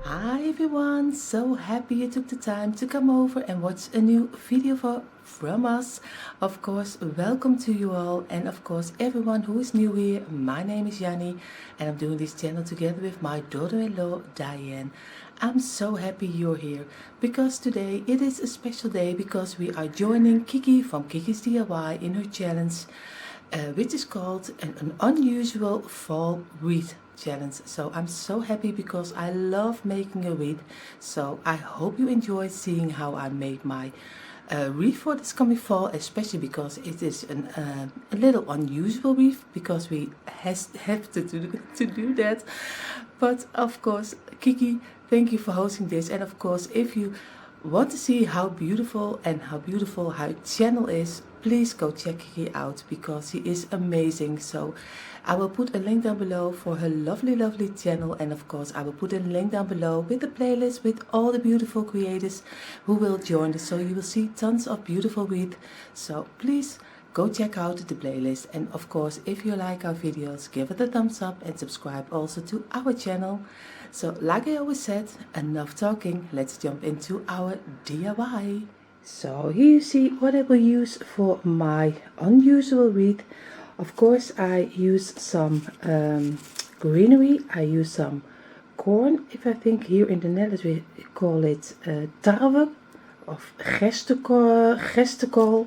Hi everyone, so happy you took the time to come over and watch a new video from us. Of course, welcome to you all, and of course everyone who is new here. My name is Janny and I'm doing this channel together with my daughter-in-law Dyanne. I'm so happy you're here because today it is a special day because we are joining Kiki from Kiki's DIY in her challenge, which is called an unusual fall wreath challenge. So I'm so happy because I love making a wreath. So I hope you enjoy seeing how I made my wreath for this coming fall, especially because it is a little unusual wreath because we have to do that. But of course, Kiki, thank you for hosting this. And of course, if you want to see how beautiful her channel is, please go check Kiki out because she is amazing. So I will put a link down below for her lovely channel, and of course I will put a link down below with the playlist with all the beautiful creators who will join us, so you will see tons of beautiful wreath. So please go check out the playlist, and of course if you like our videos, give it a thumbs up and subscribe also to our channel. So like I always said, enough talking, let's jump into our DIY. So here you see what I will use for my unusual wreath. Of course I use some greenery, I use some corn. If I think here in the Netherlands we call it tarwe of gestekol.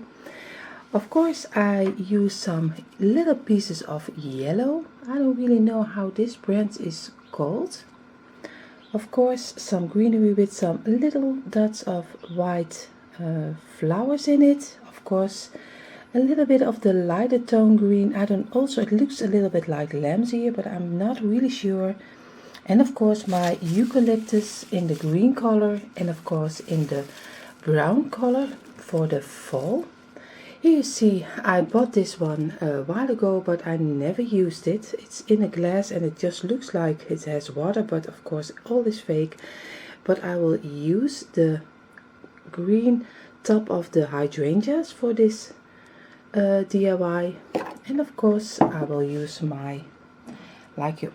Of course I use some little pieces of yellow. I don't really know how this brand is called. Of course some greenery with some little dots of white flowers in it. Of course a little bit of the lighter tone green. It looks a little bit like lamb's ear, but I'm not really sure. And of course my eucalyptus in the green color, and of course in the brown color for the fall. Here you see I bought this one a while ago, but I never used it. It's in a glass and it just looks like it has water, but of course all is fake. But I will use the green top of the hydrangeas for this DIY, and of course I will use my, like you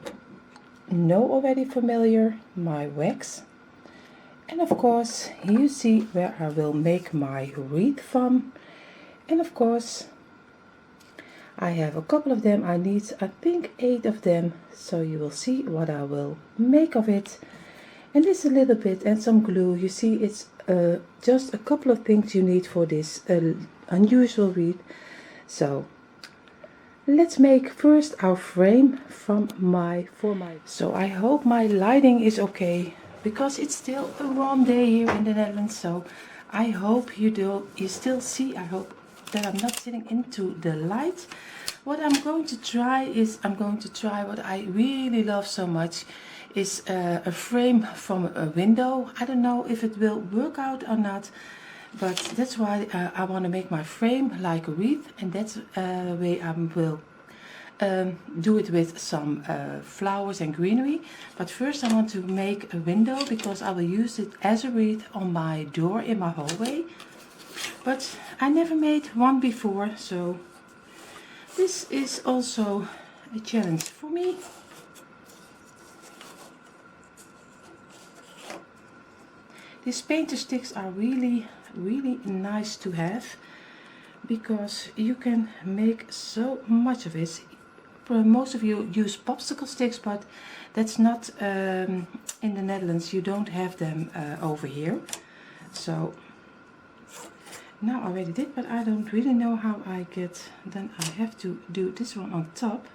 know already familiar, my wax. And of course here you see where I will make my wreath from. And of course I have a couple of them. I need, I think, 8 of them, so you will see what I will make of it. And this a little bit and some glue. You see it's just a couple of things you need for this unusual wreath. So let's make first our frame for my. So I hope my lighting is okay because it's still a warm day here in the Netherlands. So I hope you still see. I hope that I'm not sitting into the light. What I'm going to try is what I really love so much is a frame from a window. I don't know if it will work out or not, but that's why I want to make my frame like a wreath, and that's way I will do it with some flowers and greenery. But first I want to make a window because I will use it as a wreath on my door in my hallway. But I never made one before, so this is also a challenge for me. These painter sticks are really nice to have because you can make so much of it. Most of you use popsicle sticks, but that's not in the Netherlands. You don't have them over here. So now I already did, but I don't really know how I get. Then I have to do this one on top,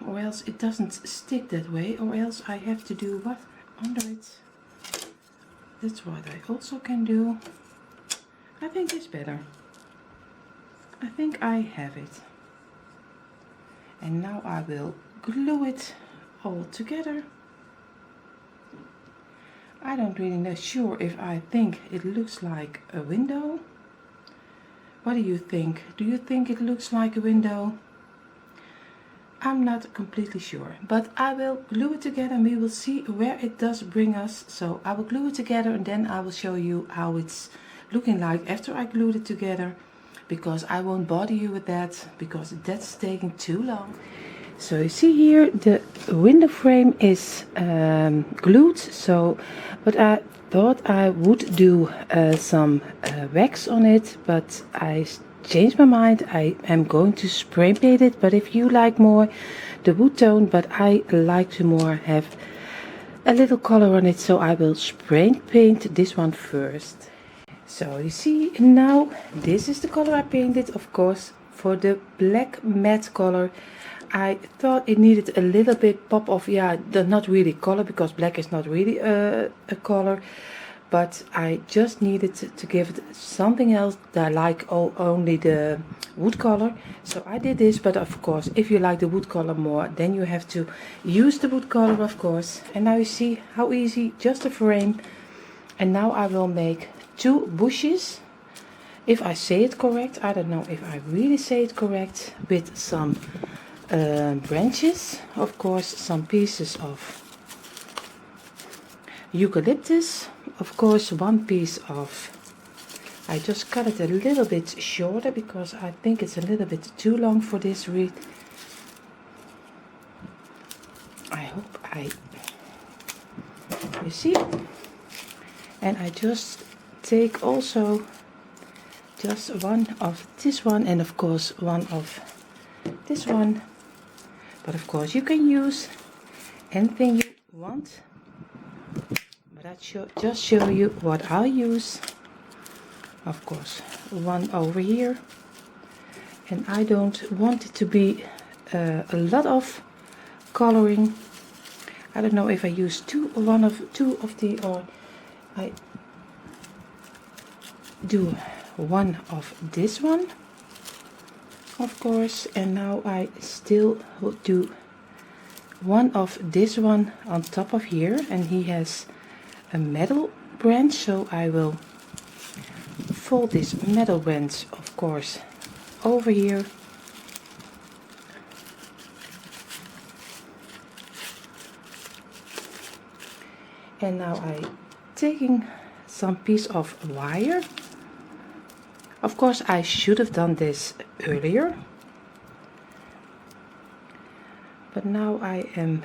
or else it doesn't stick that way, or else I have to do what under it. That's what I also can do. I think it's better. I think I have it. And now I will glue it all together. I don't really know sure if I think it looks like a window. What do you think? Do you think it looks like a window? I'm not completely sure, but I will glue it together and we will see where it does bring us. So I will glue it together and then I will show you how it's looking like after I glued it together, because I won't bother you with that because that's taking too long. So you see here the window frame is glued, so but I thought I would do some wax on it, but I changed my mind. I am going to spray paint it, but if you like more the wood tone, but I like to more have a little color on it, so I will spray paint this one first. So you see now this is the color I painted. Of course, for the black matte color I thought it needed a little bit pop of, yeah, not really color, because black is not really a color, but I just needed to give it something else that I like only the wood color. So I did this, but of course if you like the wood color more, then you have to use the wood color, of course. And now you see how easy, just a frame. And now I will make 2 bushes, if I say it correct. I don't know if I really say it correct, with some branches, of course, some pieces of eucalyptus, of course, 1 piece of, I just cut it a little bit shorter because I think it's a little bit too long for this wreath. I hope you see. And I just take also just 1 of this one, and of course 1 of this one. But of course you can use anything you want, but I just show you what I'll use. Of course 1 over here, and I don't want it to be a lot of coloring. I don't know if I use 2 of the, or I do 1 of this one, of course, and now I still will do 1 of this one on top of here, and he has a metal branch, so I will fold this metal branch, of course, over here. And now I taking some piece of wire. Of course I should have done this earlier, but now I am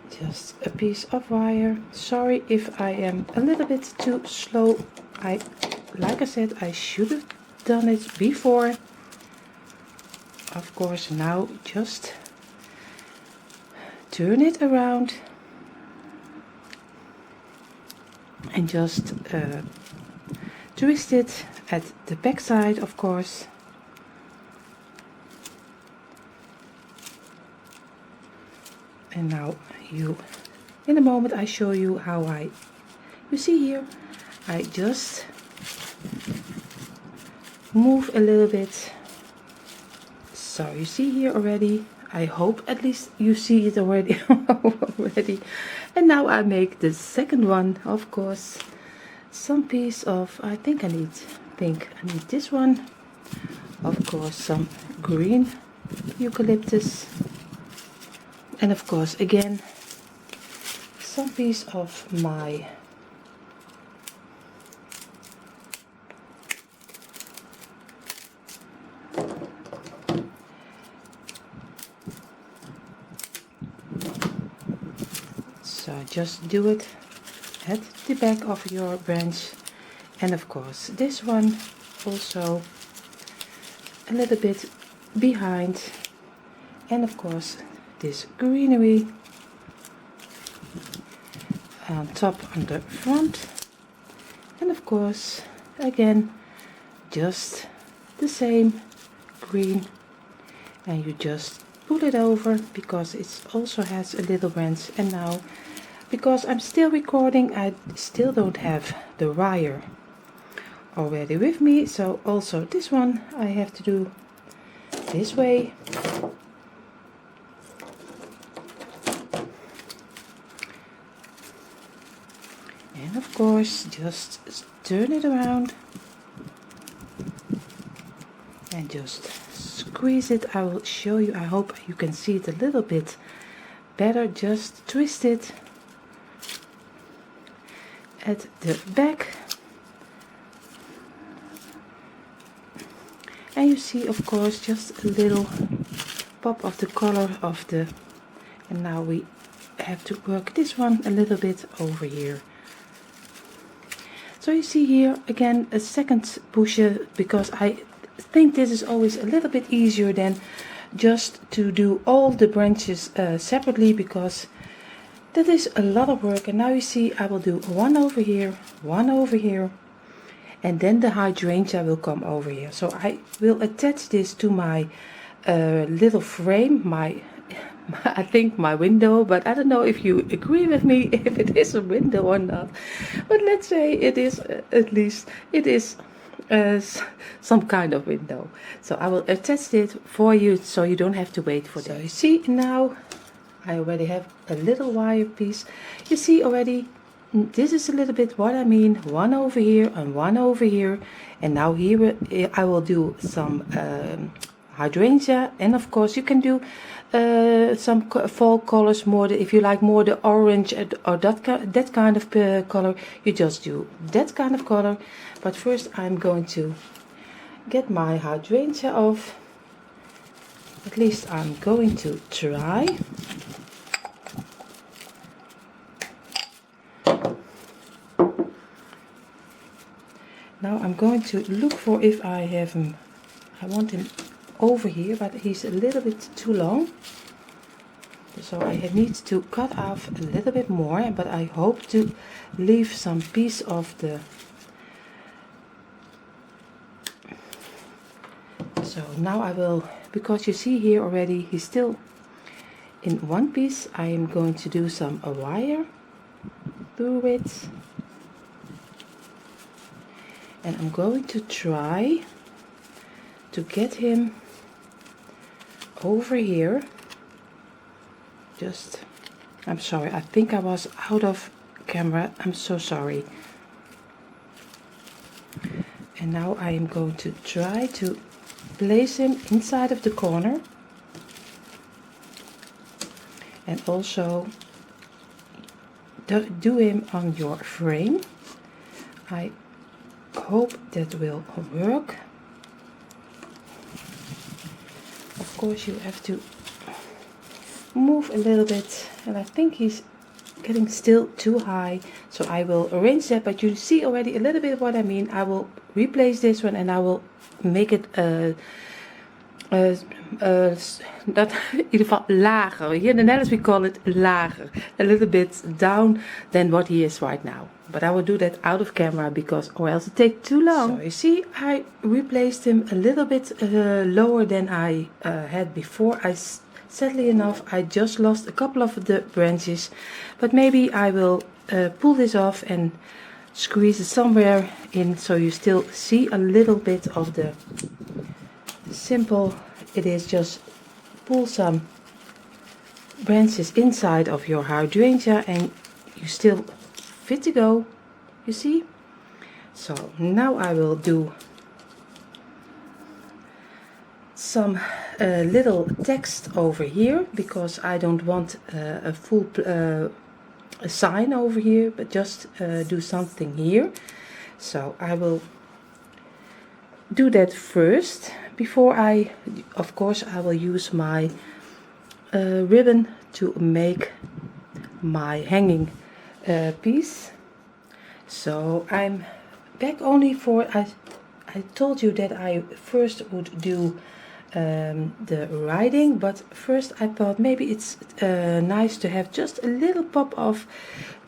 just a piece of wire. Sorry if I am a little bit too slow. Like I said, I should have done it before. Of course, now just turn it around and just twist it at the back side, of course. And now in a moment I show you how you see here, I just move a little bit. So you see here already, I hope at least you see it already. And now I make the second one, of course, some piece of, I think I need this one, of course, some green eucalyptus, and of course again some piece of my just do it at the back of your branch, and of course this one also a little bit behind, and of course this greenery on top on the front, and of course again just the same green, and you just pull it over because it also has a little branch. And now, because I'm still recording, I still don't have the wire already with me, so also this one I have to do this way. And of course just turn it around and just squeeze it. I will show you, I hope you can see it a little bit better. Just twist it at the back. And you see, of course, just a little pop of the color of the, and now we have to work this one a little bit over here. So you see here again a second pusher, because I think this is always a little bit easier than just to do all the branches separately, because that is a lot of work. And now you see I will do one over here, and then the hydrangea will come over here. So I will attach this to my little frame, I think my window, but I don't know if you agree with me if it is a window or not. But let's say it is, at least it is some kind of window. So I will attach it for you so you don't have to wait for that. So you see now I already have a little wire piece. You see already, this is a little bit what I mean, one over here and one over here. And now here I will do some hydrangea, and of course you can do some fall colors, more if you like more the orange or that kind of color, you just do that kind of color. But first I'm going to get my hydrangea off. At least I'm going to try. Now I'm going to look for if I have him. I want him over here, but he's a little bit too long. So I need to cut off a little bit more, but I hope to leave some piece of the. So now I will, because you see here already he's still in one piece, I am going to do some wire through it. And I'm going to try to get him over here. Just, I'm sorry, I think I was out of camera, I'm so sorry. And now I am going to try to place him inside of the corner, and also do him on your frame. I hope that will work. Of course you have to move a little bit, and I think he's getting still too high, so I will arrange that. But you see already a little bit what I mean. I will replace this one and I will make it dat in ieder geval lager. Here in the Netherlands we call it lager, a little bit down than what he is right now. But I will do that out of camera, because or else it takes too long. So you see I replaced him a little bit lower than I had before. Sadly enough I just lost a couple of the branches, but maybe I will pull this off and squeeze it somewhere in, so you still see a little bit of the simple. It is just pull some branches inside of your hydrangea and you still fit to go, you see. So now I will do some little text over here, because I don't want a full a sign over here, but just do something here. So I will do that first before I, of course I will use my ribbon to make my hanging piece. So I'm back only for, I told you that I first would do the writing, but first I thought maybe it's nice to have just a little pop of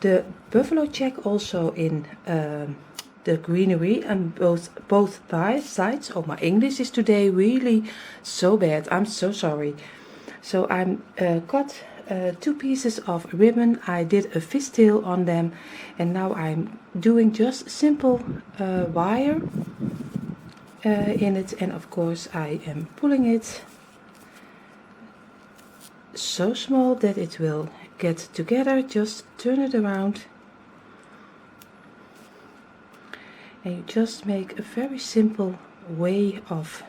the buffalo check also in the greenery on both sides. Oh, my English is today really so bad, I'm so sorry. So I'm cut 2 pieces of ribbon. I did a fishtail on them, and now I'm doing just simple wire in it, and of course I am pulling it so small that it will get together. Just turn it around and you just make a very simple way of,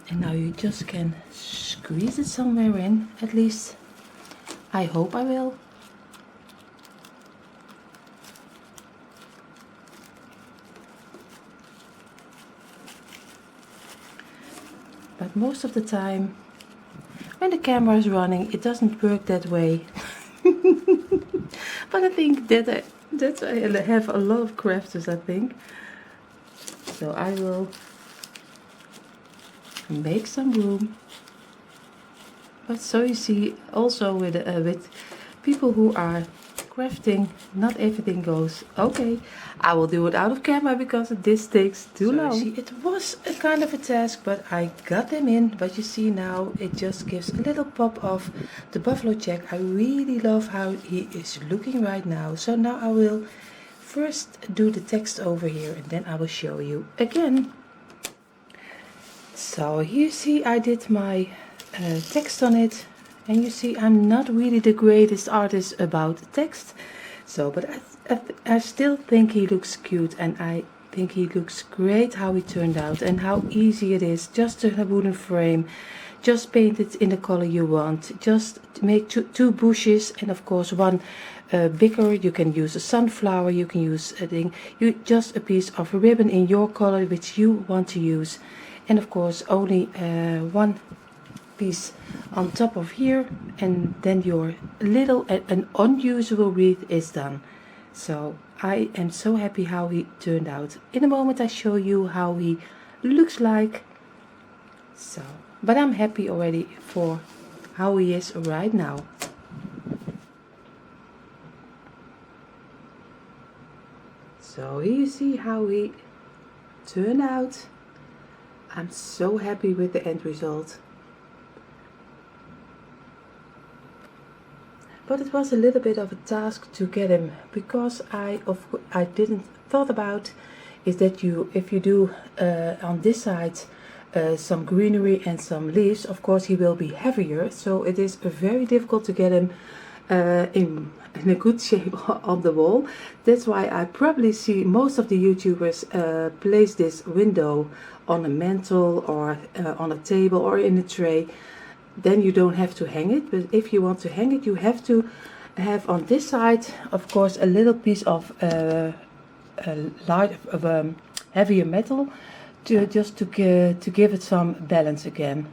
and now you just can squeeze it somewhere in, at least I hope I will. but most of the time when the camera is running it doesn't work that way. But I think that I have a lot of crafters, I think. So I will make some room. But so you see, also with people who are crafting, not everything goes okay. I will do it out of camera because this takes too long. See, it was a kind of a task, but I got them in. But you see now, it just gives a little pop of the buffalo check. I really love how he is looking right now. So now I will first do the text over here and then I will show you again. So you see I did my text on it, and you see I'm not really the greatest artist about text, so but I still think he looks cute, and I think he looks great how he turned out, and how easy it is. Just a wooden frame, just paint it in the color you want, just make two bushes, and of course one bigger. You can use a sunflower, you can use a thing, just a piece of ribbon in your color which you want to use, and of course only one piece on top of here, and then your little an unusual wreath is done. So I am so happy how he turned out. In a moment I show you how he looks like. So but I'm happy already for how he is right now. So here you see how he turned out. I'm so happy with the end result. But it was a little bit of a task to get him, because I didn't thought about is that if you do on this side some greenery and some leaves, of course he will be heavier, so it is very difficult to get him in a good shape on the wall. That's why I probably see most of the YouTubers place this window on a mantle or on a table or in a tray. Then you don't have to hang it, but if you want to hang it, you have to have on this side, of course, a little piece of heavier metal to give it some balance again.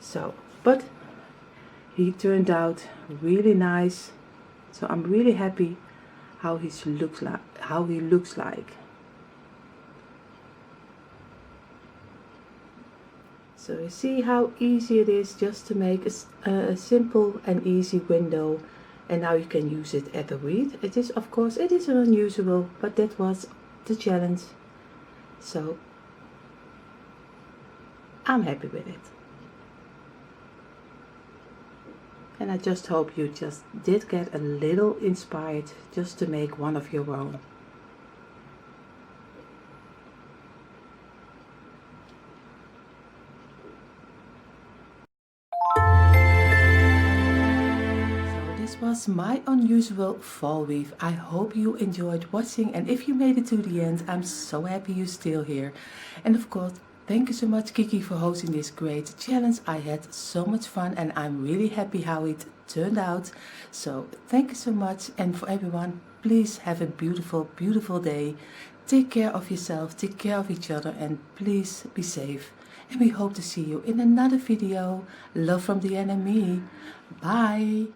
So, but he turned out really nice. So I'm really happy how he looks like. So you see how easy it is just to make a simple and easy window, and now you can use it as a wreath. It is, of course, it is unusual, but that was the challenge. So I'm happy with it. And I just hope you just did get a little inspired just to make one of your own. Was my unusual fall wreath. I hope you enjoyed watching, and if you made it to the end, I'm so happy you're still here. And of course, thank you so much, Kiki, for hosting this great challenge. I had so much fun and I'm really happy how it turned out. So thank you so much, and for everyone, please have a beautiful day. Take care of yourself, take care of each other, and please be safe. And we hope to see you in another video. Love from Dyanne and me. Bye.